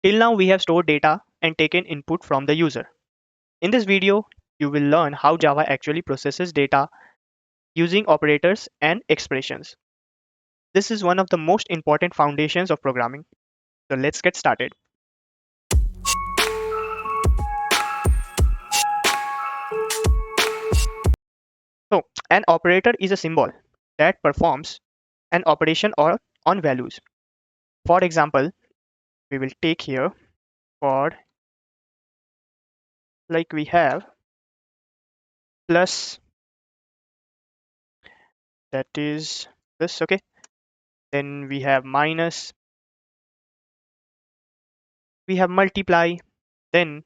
Till now, we have stored data and taken input from the user. In this video, you will learn how Java actually processes data using operators and expressions. This is one of the most important foundations of programming. So let's get started. So an operator is a symbol that performs an operation or on values. For example, we will take here for like we have plus, that is this, okay. Then we have minus, we have multiply, then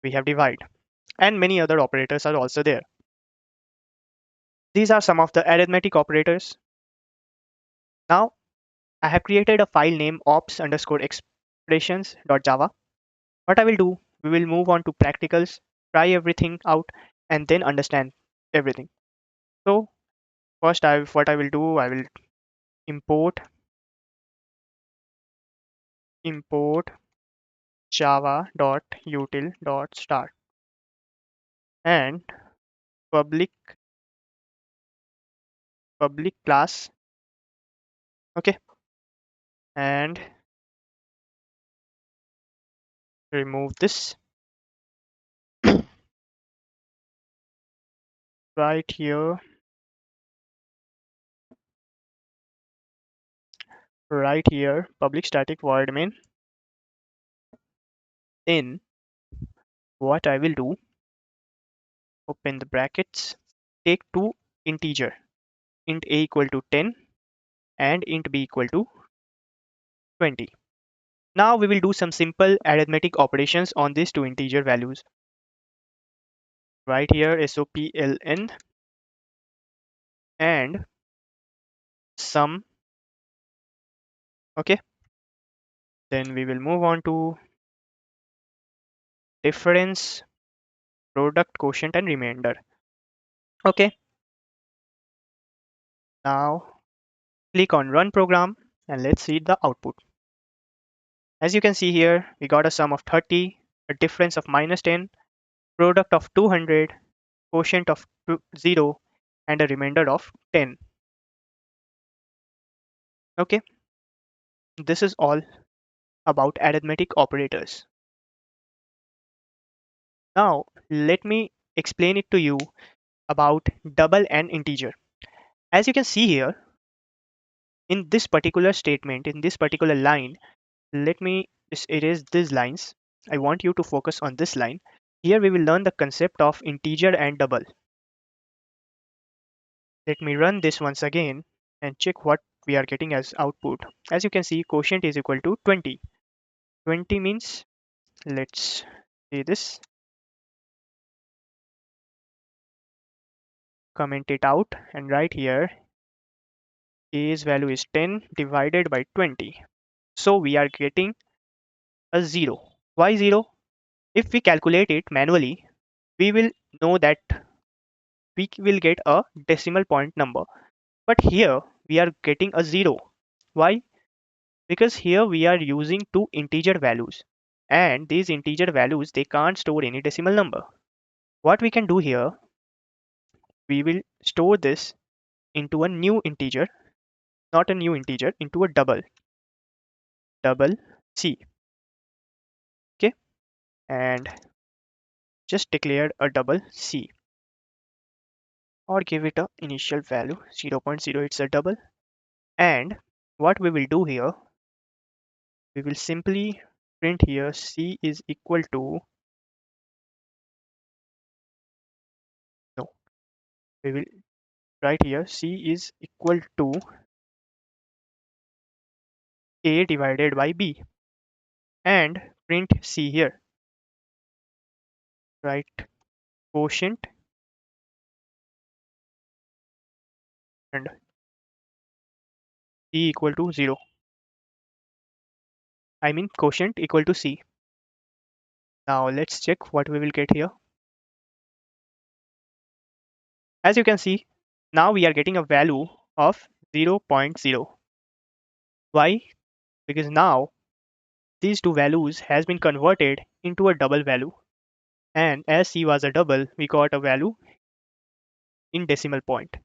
we have divide, and many other operators are also there. These are some of the arithmetic operators. Now I have created a file name ops underscore expressions.java. What I will do, we will move on to practicals, try everything out, and then understand everything. So first, what I will do, I will import java.util.start and public class, okay, and remove this right here, public static void main. Then what I will do, open the brackets, take two integer, int a equal to 10 and int b equal to 20. Now we will do some simple arithmetic operations on these two integer values. Right here sopln and sum, okay. Then we will move on to difference, product, quotient, and remainder. Okay, now click on run program and let's see the output. As you can see here, we got a sum of 30, a difference of minus 10, product of 200, quotient of 0, and a remainder of 10. Okay, this is all about arithmetic operators. Now let me explain it to you about double and integer. As you can see here, in this particular statement, in this particular line, let me just erase these lines. I want you to focus on this line. Here we will learn the concept of integer and double. Let me run this once again and check what we are getting as output. As you can see, quotient is equal to 20. 20 means, let's see this, comment it out, and right here a's value is 10 divided by 20. So we are getting a 0. Why 0? If we calculate it manually, we will know that we will get a decimal point number. But here we are getting a 0. Why? Because here we are using two integer values. And these integer values, they can't store any decimal number. What we can do here, we will store this into a new integer, not a new integer, into a double C. Okay, and just declared a double C, or give it a initial value 0.0. It's a double. And what we will do here, we will simply print here C is equal to, no, we will write here C is equal to A divided by B, and print C here, right? Quotient and C equal to 0. I mean quotient equal to C. Now let's check what we will get here. As you can see, now we are getting a value of 0.0. Why? Because now these two values has been converted into a double value. And as C was a double, we got a value in decimal point.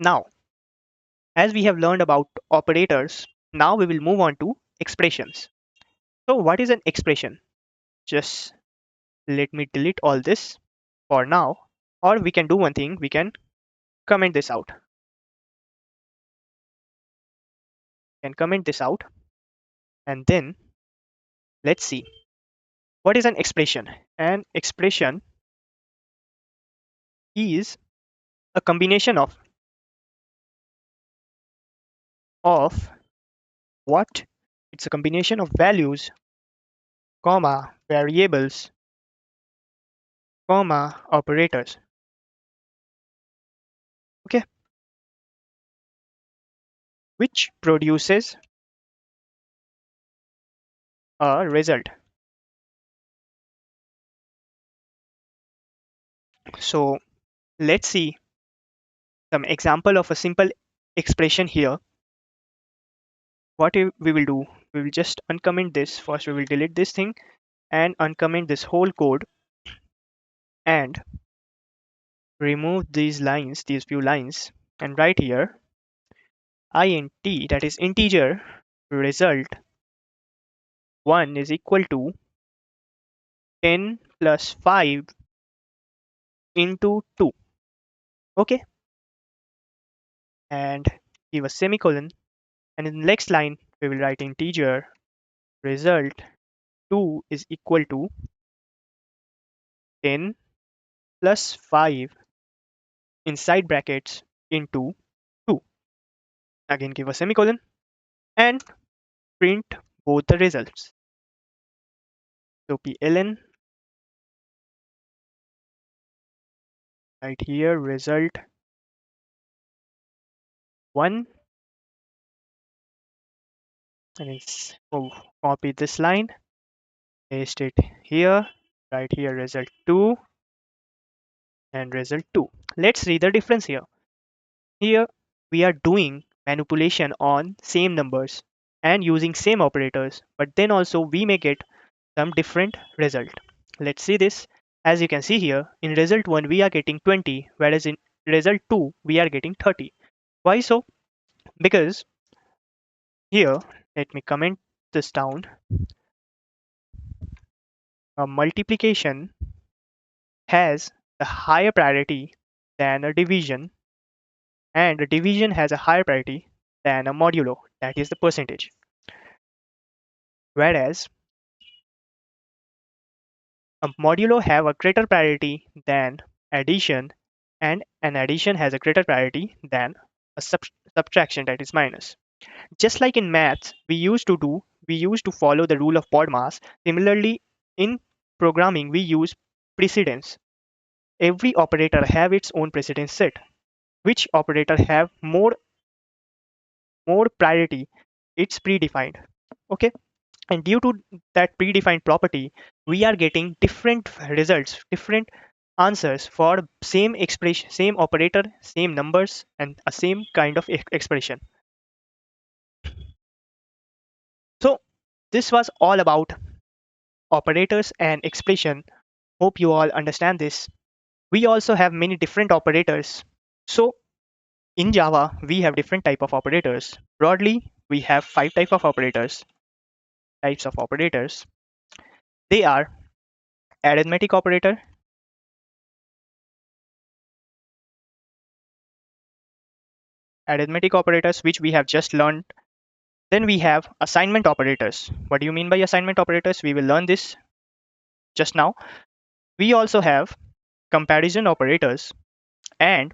Now, as we have learned about operators, now we will move on to expressions. So what is an expression? Just let me delete all this for now. Or we can do one thing, we can comment this out. Can comment this out, and then let's see what is an expression. An expression is a combination of what? It's a combination of values, comma, variables, comma, operators. Okay, which produces a result. So let's see some example of a simple expression here. What we will do, we will just uncomment this. First, we will delete this thing and uncomment this whole code and remove these lines, these few lines, and write here int, that is integer, result 1 is equal to 10 plus 5 into 2. Okay, and give a semicolon, and in the next line we will write integer result 2 is equal to 10 plus 5 inside brackets into 2. Again give a semicolon and print both the results. So pln right here result 1, and it's copy this line, paste it here, right here result 2 and result 2. Let's see the difference here. Here we are doing manipulation on same numbers and using same operators, but then also we may get some different result. Let's see this. As you can see here, in result 1 we are getting 20, whereas in result 2 we are getting 30. Why so? Because here, let me comment this down. A multiplication has a higher priority than a division, and a division has a higher priority than a modulo, that is the percentage. Whereas a modulo have a greater priority than addition, and an addition has a greater priority than a subtraction, that is minus. Just like in maths, we used to follow the rule of BODMAS. Similarly, in programming, we use precedence. Every operator have its own precedence set. Which operator have more priority? It's predefined. Okay, and due to that predefined property, we are getting different results, different answers for same expression, same operator, same numbers, and a same kind of expression. So this was all about operators and expression. Hope you all understand this. We also have many different operators. So in Java, we have different type of operators. Broadly, we have five types of operators. They are arithmetic operator, arithmetic operators, which we have just learned. Then we have assignment operators. What do you mean by assignment operators? We will learn this just now. We also have comparison operators, and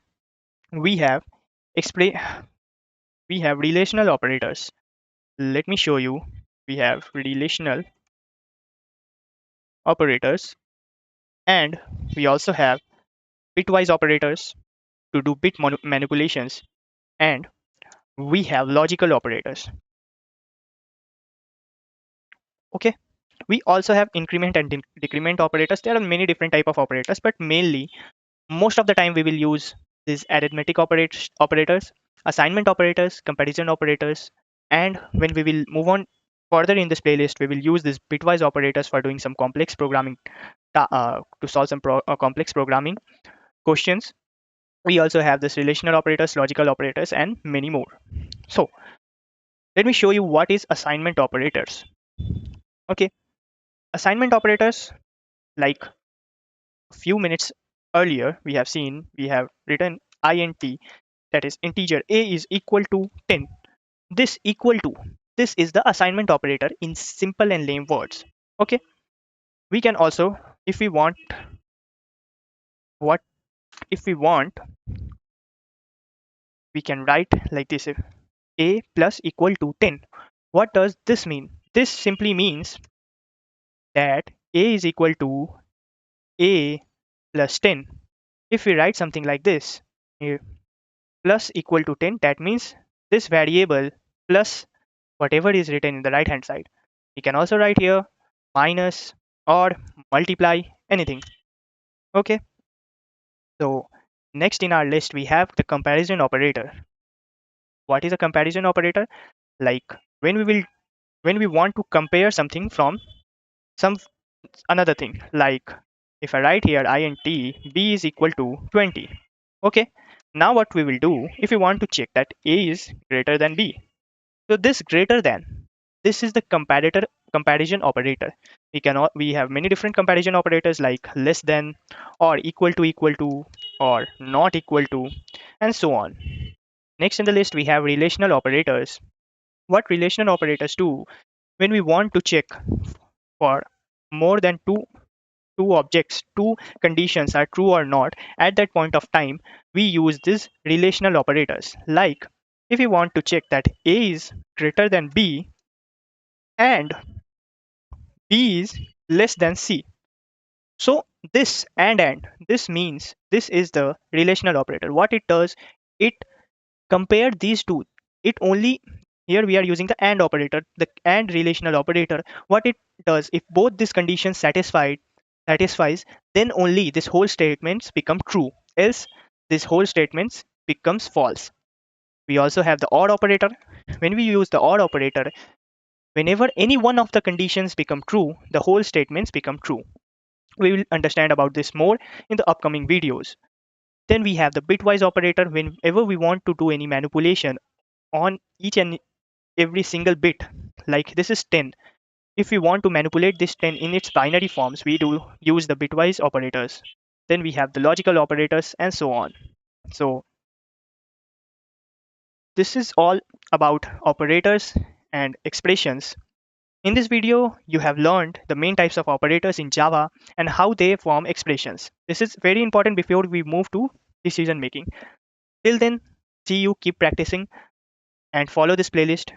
we have explain we have relational operators. Let me show you. We have relational operators, and we also have bitwise operators to do bit manipulations, and we have logical operators. Okay, we also have increment and decrement operators. There are many different type of operators, but mainly most of the time we will use these arithmetic operators, assignment operators, comparison operators, And when we will move on further in this playlist, we will use these bitwise operators for doing some complex programming to solve some complex programming questions. We also have this relational operators, logical operators, and many more. So let me show you what is assignment operators. Okay, assignment operators, like a few minutes earlier, we have written int, that is integer a is equal to 10. This equal to, this is the assignment operator in simple and lame words. Okay, we can also, if we want, what if we want, we can write like this: if a plus equal to 10. What does this mean? This simply means that a is equal to a plus 10. If we write something like this, a plus equal to 10, that means this variable plus whatever is written in the right hand side. We can also write here minus or multiply, anything. Okay, so next in our list we have the comparison operator. What is a comparison operator? Like when we will, when we want to compare something from some another thing, like if I write here int b is equal to 20. Okay, now what we will do, if we want to check that a is greater than b, so this greater than, this is the comparator comparison operator. We have many different comparison operators like less than, or equal to, or not equal to, and so on. Next in the list we have relational operators. What relational operators do, when we want to check for more than two objects, two conditions are true or not at that point of time, we use these relational operators. Like if we want to check that a is greater than b and b is less than c, so this and this means this is the relational operator. What it does, it compare these two. It only, here we are using the and operator, the and relational operator. What it does, if both these conditions satisfies, then only this whole statements become true, else this whole statements becomes false. We also have the or operator. When we use the or operator, whenever any one of the conditions become true, the whole statements become true. We will understand about this more in the upcoming videos. Then we have the bitwise operator. Whenever we want to do any manipulation on each and every single bit, like this is 10, if we want to manipulate this 10 in its binary forms, we do use the bitwise operators. Then we have the logical operators and so on. So this is all about operators and expressions. In this video, you have learned the main types of operators in Java and how they form expressions. This is very important before we move to decision making. Till then, see you, keep practicing, and follow this playlist